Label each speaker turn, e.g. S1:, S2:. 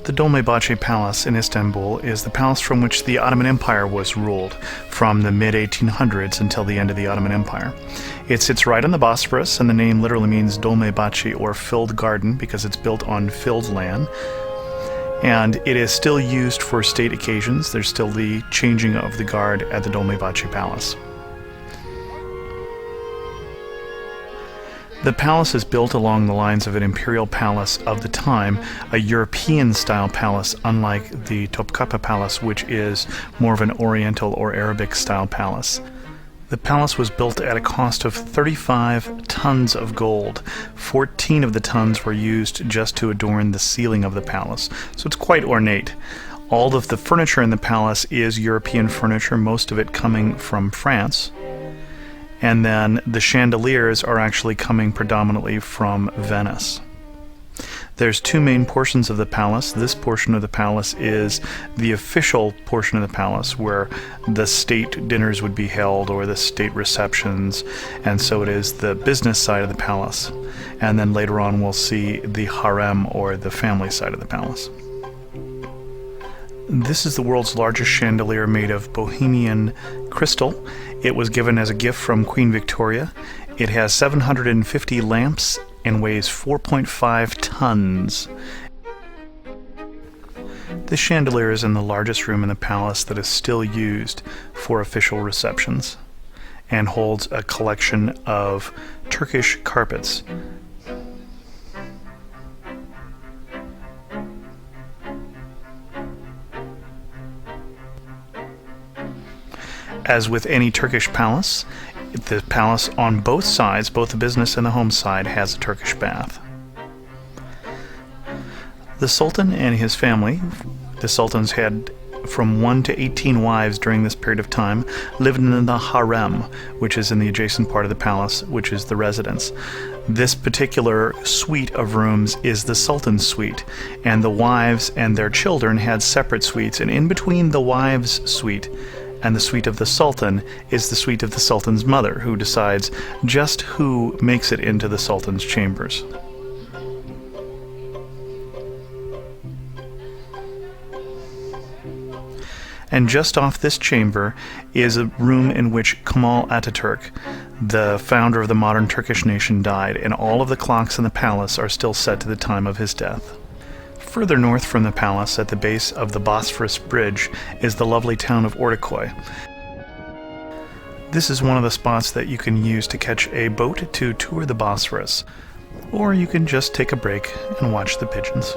S1: The Dolmabahçe Palace in Istanbul is the palace from which the Ottoman Empire was ruled from the mid-1800s until the end of the Ottoman Empire. It sits right on the Bosphorus, and the name literally means Dolmabahçe, or filled garden, because it's built on filled land. And it is still used for state occasions. There's still the changing of the guard at the Dolmabahçe Palace. The palace is built along the lines of an imperial palace of the time, a European-style palace, unlike the Topkapi Palace, which is more of an Oriental or Arabic-style palace. The palace was built at a cost of 35 tons of gold. 14 of the tons were used just to adorn the ceiling of the palace, so it's quite ornate. All of the furniture in the palace is European furniture, most of it coming from France. And then the chandeliers are actually coming predominantly from Venice. There's two main portions of the palace. This portion of the palace is the official portion of the palace where the state dinners would be held or the state receptions, and so it is the business side of the palace. And then later on we'll see the harem, or the family side of the palace. This is the world's largest chandelier made of Bohemian crystal. It was given as a gift from Queen Victoria. It has 750 lamps and weighs 4.5 tons. This chandelier is in the largest room in the palace that is still used for official receptions and holds a collection of Turkish carpets. As with any Turkish palace, the palace on both sides, both the business and the home side, has a Turkish bath. The Sultan and his family, the Sultans had from 1 to 18 wives during this period of time, lived in the harem, which is in the adjacent part of the palace, which is the residence. This particular suite of rooms is the Sultan's suite, and the wives and their children had separate suites, and in between the wives' suite and the suite of the Sultan is the suite of the Sultan's mother, who decides just who makes it into the Sultan's chambers. And just off this chamber is a room in which Kemal Ataturk, the founder of the modern Turkish nation, died, and all of the clocks in the palace are still set to the time of his death. Further north from the palace, at the base of the Bosphorus Bridge, is the lovely town of Ortaköy. This is one of the spots that you can use to catch a boat to tour the Bosphorus, or you can just take a break and watch the pigeons.